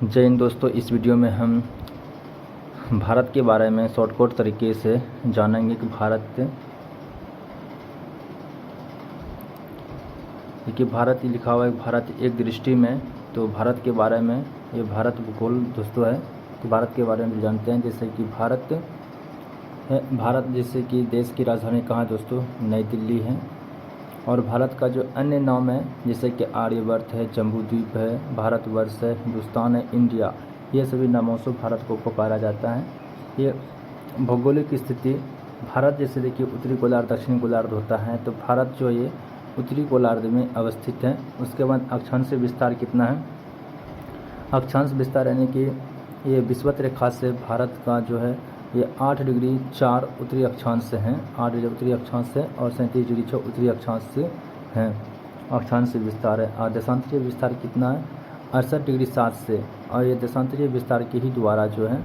जय हिंद दोस्तों। इस वीडियो में हम भारत के बारे में शॉर्टकट तरीके से जानेंगे कि भारत लिखा हुआ है भारत एक दृष्टि में। तो भारत के बारे में, ये भारत भूगोल दोस्तों है, तो भारत के बारे में जानते हैं। जैसे कि भारत जैसे कि देश की राजधानी कहाँ है दोस्तों? नई दिल्ली है। और भारत का जो अन्य नाम है जैसे कि आर्यवर्त है, जम्बूद्वीप है, भारतवर्ष है, हिंदुस्तान है, इंडिया, ये सभी नामों से भारत को पुकारा जाता है। ये भौगोलिक स्थिति भारत जैसे देखिए उत्तरी गोलार्ध दक्षिणी गोलार्ध होता है, तो भारत जो ये उत्तरी गोलार्ध में अवस्थित है। उसके बाद अक्षांश विस्तार कितना है? अक्षांश विस्तार यानी कि ये विषुवत रेखा से भारत का जो है ये 8 डिग्री 4 उत्तरी अक्षांश से हैं, 8 डिग्री उत्तरी अक्षांश से और 37 डिग्री 6 उत्तरी अक्षांश से हैं। अक्षांश विस्तार है। और देशांतरीय विस्तार कितना है? 68 डिग्री 7 से। और ये देशांतरीय विस्तार के ही द्वारा जो है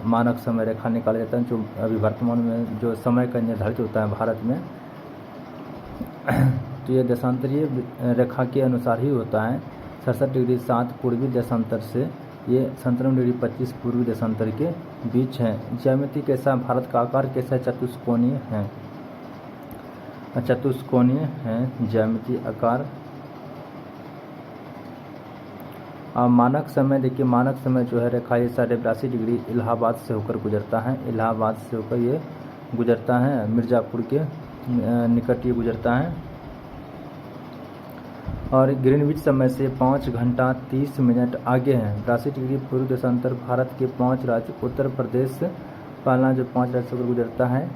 मानक समय रेखा निकाला जाता है, जो अभी वर्तमान में जो समय का निर्धारित होता है भारत में। तो ये देशांतरीय रेखा के अनुसार ही होता है। 67 डिग्री 7 पूर्वी देशांतर से ये 97 डिग्री 25 पूर्वी देशांतर के बीच है। ज्यामिति कैसा? भारत का आकार कैसा है? चतुष्कोणीय है। चतुष्कोणीय है ज्यामिति आकार। मानक समय देखिए, मानक समय जो है रेखा ये 82.5 डिग्री इलाहाबाद से होकर गुजरता है। इलाहाबाद से होकर ये गुजरता है, मिर्ज़ापुर के निकट ये गुजरता है। और ग्रीनविच समय से 5 घंटा 30 मिनट आगे हैं। 82 डिग्री पूर्व देशांतर भारत के 5 राज्य उत्तर प्रदेश पहला जो 5 राज्य होकर गुजरता है।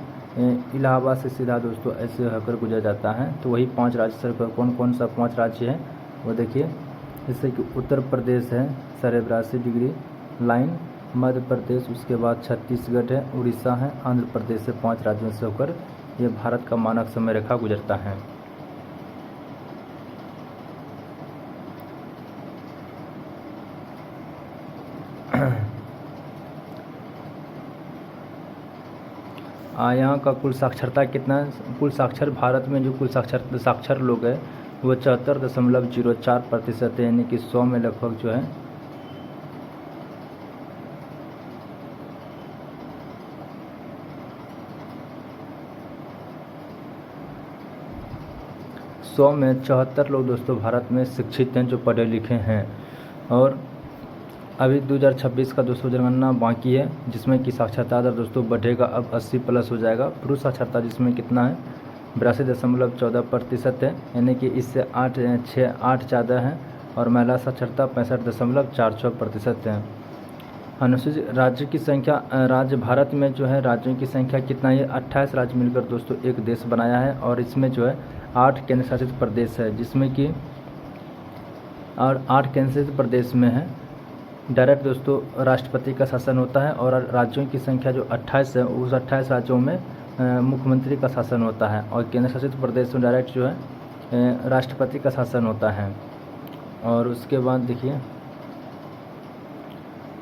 इलाहाबाद से सीधा दोस्तों ऐसे होकर गुजर जाता है। तो वही 5 राज्य सर कौन कौन सा 5 राज्य है वो देखिए। जैसे कि उत्तर प्रदेश है 82.5 डिग्री लाइन, मध्य प्रदेश, उसके बाद छत्तीसगढ़ है, उड़ीसा है, आंध्र प्रदेश से 5 राज्यों से होकर ये भारत का मानक समय रेखा गुजरता है। यहाँ का कुल साक्षरता कितना है? कुल साक्षर भारत में जो कुल साक्षर लोग हैं वो 74.04% है, यानी कि 100 में लगभग जो है 100 में 74 लोग दोस्तों भारत में शिक्षित हैं, जो पढ़े लिखे हैं। और अभी 2026 का दोस्तों जनगणना बाकी है, जिसमें कि साक्षरता दर दोस्तों बढ़ेगा, अब 80+ हो जाएगा। पुरुष साक्षरता जिसमें कितना है 82.14% है, यानी कि इससे 8 ज़्यादा है। और महिला साक्षरता 65.46% है। अनुसूचित राज्य की संख्या, राज्य भारत में जो है राज्यों की संख्या कितना है? 28 राज्य मिलकर दोस्तों एक देश बनाया है। और इसमें जो है 8 केंद्र शासित प्रदेश है, जिसमें कि और 8 केंद्र शासित प्रदेश में है डायरेक्ट दोस्तों राष्ट्रपति का शासन होता है। और राज्यों की संख्या जो 28 है, उस 28 राज्यों में मुख्यमंत्री का शासन होता है। और केंद्र शासित प्रदेश में डायरेक्ट जो है राष्ट्रपति का शासन होता है। और उसके बाद देखिए,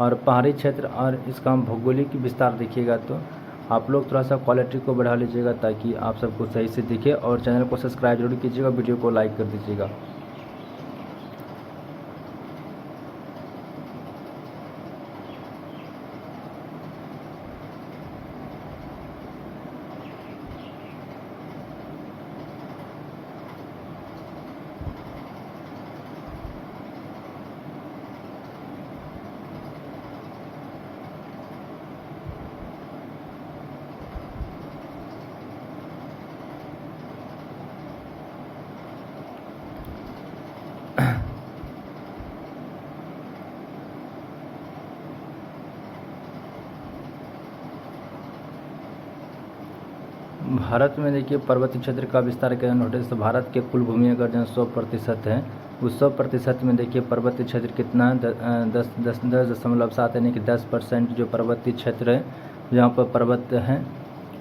और पहाड़ी क्षेत्र और इसका भौगोलिक विस्तार देखिएगा तो आप लोग थोड़ा सा क्वालिटी को बढ़ा लीजिएगा ताकि आप सबको सही से दिखे। और चैनल को सब्सक्राइब जरूर कीजिएगा, वीडियो को लाइक कर दीजिएगा। भारत में देखिए पर्वतीय क्षेत्र का विस्तार के नोटिस, तो भारत के कुल भूमि अगर जो 100% है, उस 100% में देखिए पर्वतीय क्षेत्र कितना है 10.7, यानी कि 10% जो पर्वतीय क्षेत्र है जहाँ पर पर्वत हैं।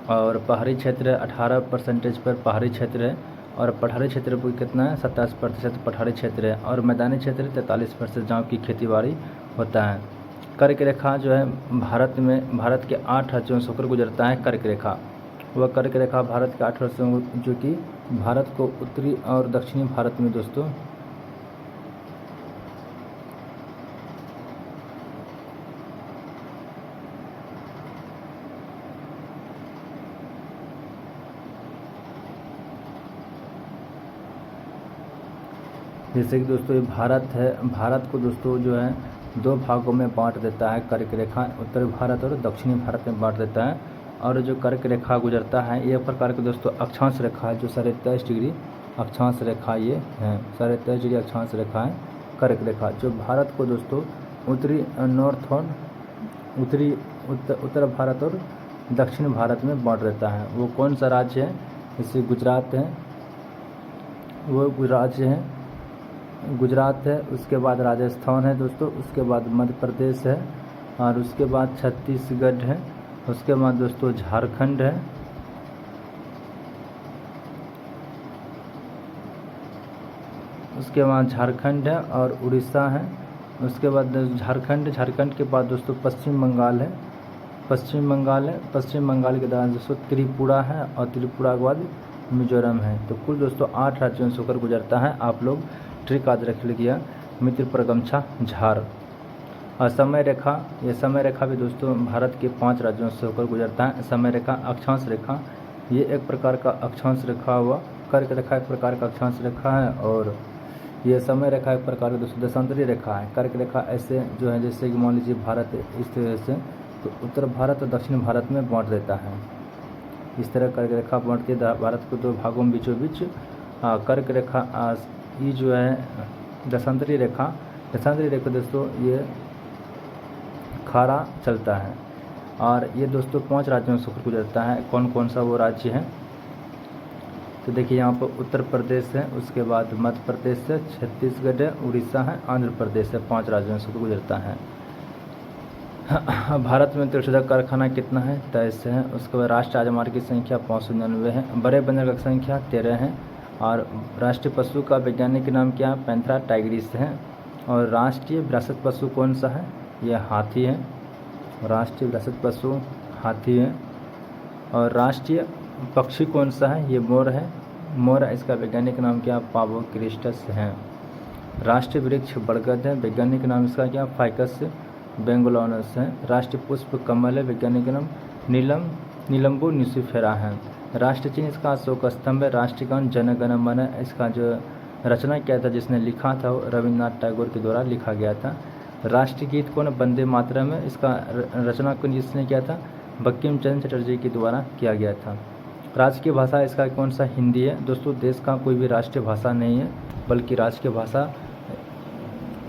और पहाड़ी क्षेत्र 18% पर पहाड़ी क्षेत्र है। और पठारी क्षेत्र पर कितना है 27% पठारी क्षेत्र है। और मैदानी क्षेत्र 43% जहाँ की खेतीबाड़ी होता है। कर्क रेखा जो है भारत के 8 राज्यों से होकर गुजरता है। कर्क रेखा, वह कर्क रेखा भारत के 8 राज्यों जो कि भारत को उत्तरी और दक्षिणी भारत में दोस्तों जैसे कि दोस्तों ये भारत है, भारत को दोस्तों जो है दो भागों में बांट देता है, कर्क रेखा उत्तर भारत और दक्षिणी भारत में बांट देता है। और जो कर्क रेखा गुजरता है ये प्रकार के दोस्तों अक्षांश रेखा है, जो 23.5 डिग्री अक्षांश रेखा ये है, 23.5 डिग्री अक्षांश रेखा है कर्क रेखा, जो भारत को दोस्तों उत्तरी नॉर्थ और उत्तर भारत और दक्षिण भारत में बांट देता है। वो कौन सा राज्य है? जैसे गुजरात है, वो राज्य है गुजरात है, उसके बाद राजस्थान है दोस्तों, उसके बाद मध्य प्रदेश है, और उसके बाद छत्तीसगढ़ है, उसके बाद दोस्तों झारखंड है, उसके बाद झारखंड है और उड़ीसा है। उसके बाद झारखंड के बाद दोस्तों पश्चिम बंगाल है, पश्चिम बंगाल के बाद दोस्तों त्रिपुरा है, और त्रिपुरा के बाद मिजोरम है। तो कुल दोस्तों 8 राज्यों से होकर गुजरता है। आप लोग ट्रिक याद रख लीजिए, मित्र परगमछा झार। और समय रेखा, ये समय रेखा भी दोस्तों भारत के 5 राज्यों से होकर गुजरता है। समय रेखा अक्षांश रेखा, ये एक प्रकार का अक्षांश रेखा हुआ, कर्क रेखा एक प्रकार का अक्षांश रेखा है, और ये समय रेखा एक प्रकार का दोस्तों देशांतरी रेखा है। कर्क रेखा ऐसे जो है, जैसे कि मान लीजिए भारत इस तरह से, तो उत्तर भारत और दक्षिण भारत में बांट देता है। इस तरह कर्क रेखा बांट के भारत को 2 भागों में बीचों बीच कर्क रेखा, ये जो है देशांतरी रेखा दोस्तों ये खारा चलता है। और ये दोस्तों 5 राज्यों से होकर गुजरता है। कौन कौन सा वो राज्य है? तो देखिए यहाँ पर उत्तर प्रदेश है, उसके बाद मध्य प्रदेश है, छत्तीसगढ़ है, उड़ीसा है, आंध्र प्रदेश है। 5 राज्यों से होकर गुजरता है। भारत में त्रिशुदक कारखाना कितना है? 23 है। उसके बाद राष्ट्रीय राजमार्ग की संख्या 599 है। बड़े बंदरगाह की संख्या 13 है। और राष्ट्रीय पशु का वैज्ञानिक नाम क्या है? पैंथेरा टाइग्रिस है। और राष्ट्रीय विरासत पशु कौन सा है? यह हाथी है। राष्ट्रीय विरासत पशु हाथी है। और राष्ट्रीय पक्षी कौन सा है? ये मोर है। मोर, इसका वैज्ञानिक नाम क्या? पावो क्रिस्टस है। राष्ट्रीय वृक्ष बरगद है, वैज्ञानिक नाम इसका क्या? फाइकस बेंगलोनस है। राष्ट्रीय पुष्प कमल है, वैज्ञानिक नाम नीलम्बो न्यूसिफेरा है। राष्ट्रीय चिन्ह इसका अशोक स्तंभ है। राष्ट्रीय गान जन गण मन है, इसका जो रचना किया था, जिसने लिखा था, वो रविन्द्रनाथ टैगोर के द्वारा लिखा गया था। राष्ट्रीय गीत कौन? वंदे मातरम है, इसका रचना कौन जिसने किया था? बंकिम चंद्र चटर्जी के द्वारा किया गया था। राजकीय भाषा इसका कौन सा? हिंदी है। दोस्तों देश का कोई भी राष्ट्रीय भाषा नहीं है, बल्कि राजकीय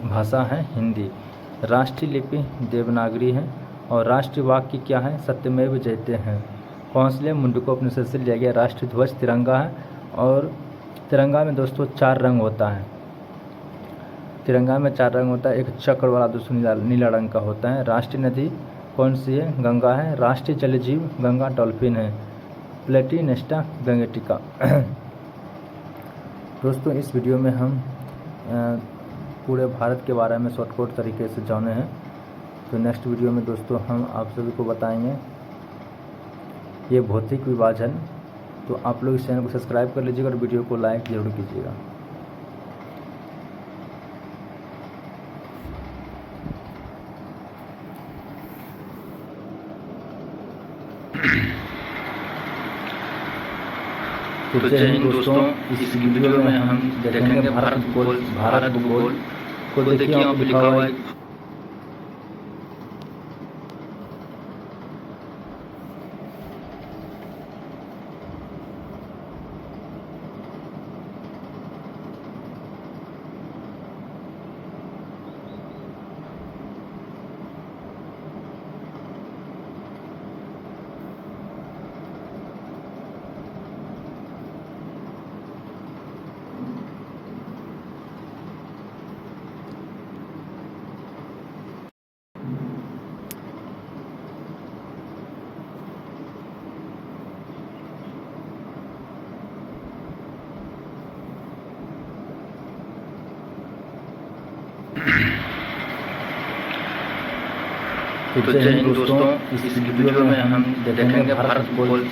भाषा है हिंदी। राष्ट्रीय लिपि देवनागरी है। और राष्ट्रीय वाक्य क्या है? सत्यमेव जयते हैं। कौशल्य मुंडकोपनिषद से लिया गया। राष्ट्रीय ध्वज तिरंगा है। और तिरंगा में दोस्तों 4 रंग होता है। तिरंगा में 4 रंग होता है। एक चक्र वाला दोस्तों नीला रंग का होता है। राष्ट्रीय नदी कौन सी है? गंगा है। राष्ट्रीय जलजीव गंगा डॉल्फिन है। प्लेटिनेस्टा गंगेटिका। दोस्तों इस वीडियो में हम पूरे भारत के बारे में शॉर्टकट तरीके से जाने हैं। तो नेक्स्ट वीडियो में दोस्तों हम आप सभी को बताएंगे ये भौतिक विभाजन। तो आप लोग इस चैनल को सब्सक्राइब कर लीजिएगा और वीडियो को लाइक जरूर कीजिएगा। तो जय हिंद दोस्तों, इस वीडियो में हम देखेंगे भारत भूगोल को। देखिए यहाँ पे लिखा हुआ है तो जय हिंद दोस्तों, इस वीडियो में हम देखेंगे भारत भूगोल